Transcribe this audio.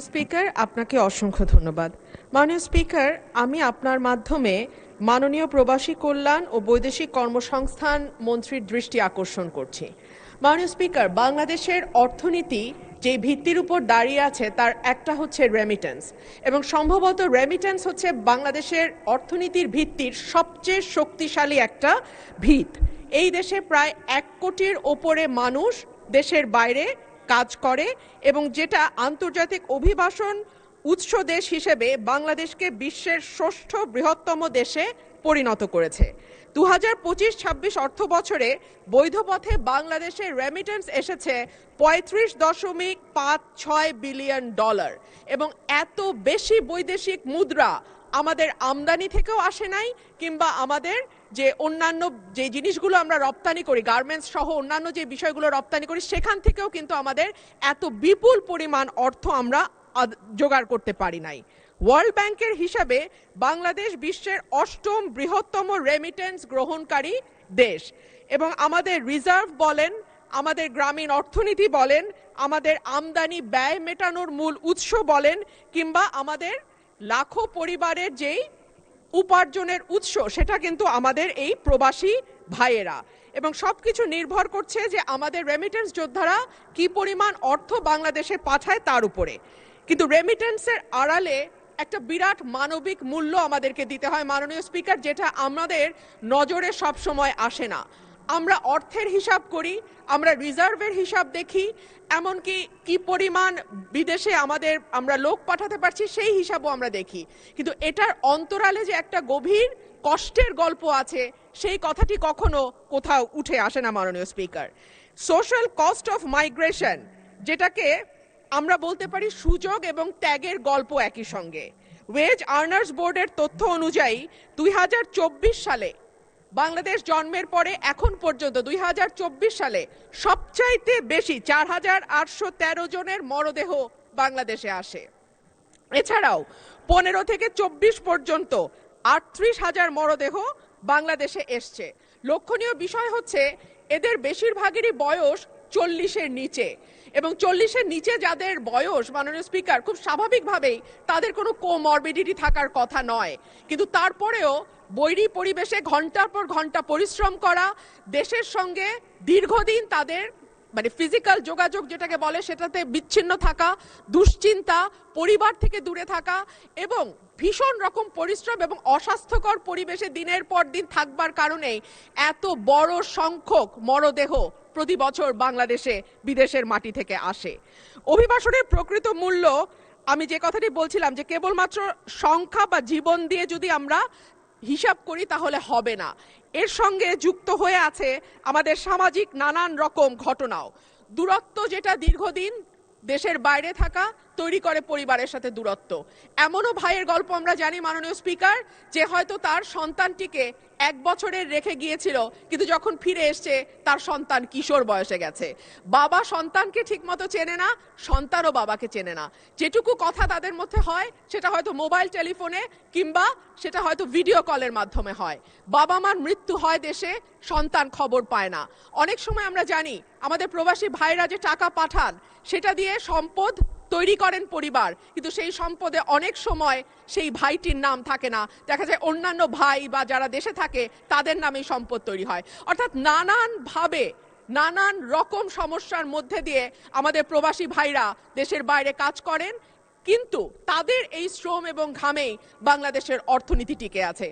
Speaker, আপনাকে অসংখ্য ধন্যবাদ। মাননীয় স্পিকার, আমি আপনার মাধ্যমে মাননীয় প্রবাসী কল্যাণ ও বৈদেশিক কর্মসংস্থান মন্ত্রীর দৃষ্টি আকর্ষণ করছি। মাননীয় স্পিকার, বাংলাদেশের অর্থনীতি যে ভিত্তির উপর দাঁড়িয়ে আছে তার একটা হচ্ছে রেমিটেন্স, এবং সম্ভবত রেমিটেন্স হচ্ছে বাংলাদেশের অর্থনীতির ভিত্তির সবচেয়ে শক্তিশালী একটা ভিত। এই দেশে প্রায় 1 কোটির ওপরে মানুষ দেশের বাইরে কাজ করে, এবং যেটা আন্তর্জাতিক অভিবাসন উৎস দেশ হিসেবে বাংলাদেশকে বিশ্বের ষষ্ঠ বৃহত্তম দেশে পরিণত করেছে। 2025-26 অর্থ বছরে বৈধ পথে বাংলাদেশের রেমিটেন্স এসেছে $35.56 বিলিয়ন, এবং এত বেশি বৈদেশিক মুদ্রা আমাদের আমদানি থেকেও আসে নাই, কিংবা আমাদের যে অন্যান্য যে জিনিসগুলো আমরা রপ্তানি করি, গার্মেন্টস সহ অন্যান্য যে বিষয়গুলো রপ্তানি করি, সেখান থেকেও কিন্তু আমাদের এত বিপুল পরিমাণ অর্থ আমরা জোগাড় করতে পারি নাই। ওয়ার্ল্ড ব্যাংকের হিসাবে বাংলাদেশ বিশ্বের 8ম বৃহত্তম রেমিটেন্স গ্রহণকারী দেশ, এবং আমাদের রিজার্ভ বলেন, আমাদের গ্রামীণ অর্থনীতি বলেন, আমাদের আমদানি ব্যয় মেটানোর মূল উৎস বলেন, কিংবা আমাদের লাখো পরিবারের যেই উপার্জনের উৎস, সেটা কিন্তু আমাদের এই প্রবাসী ভাইয়েরা, এবং সবকিছু নির্ভর করছে যে আমাদের রেমিটেন্স যোদ্ধারা কি পরিমাণ অর্থ বাংলাদেশে পাঠায় তার উপরে। কিন্তু রেমিটেন্সের আড়ালে একটা বিরাট মানবিক মূল্য আমাদেরকে দিতে হয় মাননীয় স্পিকার, যেটা আমাদের নজরে সব সময় আসে না। আমরা অর্থের হিসাব করি, আমরা রিজার্ভের হিসাব দেখি, এমনকি কি পরিমাণ বিদেশে আমরা লোক পাঠাতে পারছি সেই হিসাবও আমরা দেখি, কিন্তু এটার অন্তরালে যে একটা গভীর কষ্টের গল্প আছে সেই কথাটি কখনো কোথাও উঠে আসে না মাননীয় speaker. Social cost of migration, যেটাকে আমরা বলতে পারি সুযোগ এবং ত্যাগের গল্প একই সঙ্গে। ওয়েজ আর্নার্স বোর্ডের তথ্য অনুযায়ী 2024 সালে বাংলাদেশ জন্মের পরে এখন পর্যন্ত 2024 সালে সবচাইতে বেশি 4813 জনের মরদেহ বাংলাদেশে আসে। এছাড়াও 15 থেকে 24 পর্যন্ত 38,000 মরদেহ বাংলাদেশে এসছে। লক্ষণীয় বিষয় হচ্ছে এদের বেশিরভাগেরই বয়স 40-এর নিচে, এবং 40-এর নিচে যাদের বয়স মাননীয় স্পিকার, খুব স্বাভাবিকভাবেই তাদের কোনো কোমরবিডিটি থাকার কথা নয়, কিন্তু তারপরেও বৈরী পরিবেশে ঘন্টার পর ঘন্টা পরিশ্রম করা, দেশের সঙ্গে দীর্ঘদিন তাদের ফিজিক্যাল যোগাযোগ যেটাকে বলে সেটাতে বিচ্ছিন্ন থাকা, দুশ্চিন্তা, পরিবার থেকে দূরে থাকা, এবং ভীষণ রকম পরিশ্রম এবং অস্বাস্থ্যকর পরিবেশে দিনের পর দিন থাকবার কারণে এত বড় সংখ্যক মরদেহ প্রতি বছর বাংলাদেশে বিদেশের মাটি থেকে আসে। অভিবাসনের প্রকৃত মূল্য, আমি যে কথাটি বলছিলাম যে কেবলমাত্র সংখ্যা বা জীবন দিয়ে যদি আমরা হিসাব করি তাহলে হবে না, এর সঙ্গে যুক্ত হয়ে আছে আমাদের সামাজিক নানান রকম ঘটনাও। দূরত্ব, যেটা দীর্ঘদিন দেশের বাইরে থাকা তৈরি করে পরিবারের সাথে দূরত্ব। এমনও ভাইয়ের গল্প আমরা জানি মাননীয় স্পিকার, যে হয়তো তার সন্তানটিকে 1 বছরের রেখে গিয়েছিল, কিন্তু যখন ফিরে এসছে তার সন্তান কিশোর বয়সে গেছে। বাবা সন্তানকে ঠিকমতো চেনে না, সন্তানও বাবাকে চেনে না। যেটুকু কথা তাদের মধ্যে হয় সেটা হয়তো মোবাইল টেলিফোনে, কিংবা সেটা হয়তো ভিডিও কলের মাধ্যমে হয়। বাবা মার মৃত্যু হয় দেশে, সন্তান খবর পায় না। অনেক সময় আমরা জানি আমাদের প্রবাসী ভাইরা যে টাকা পাঠান সেটা দিয়ে সম্পদ তৈরি করেন পরিবার, কিন্তু সেই সম্পদে অনেক সময় সেই ভাইটির নাম থাকে না, দেখা যায় অন্যান্য ভাই বা যারা দেশে থাকে তাদের নামেই সম্পদ তৈরি হয়। অর্থাৎ নানানভাবে নানান রকম সমস্যার মধ্যে দিয়ে আমাদের প্রবাসী ভাইরা দেশের বাইরে কাজ করেন, কিন্তু তাদের এই শ্রম এবং ঘামেই বাংলাদেশের অর্থনীতি টিকে আছে।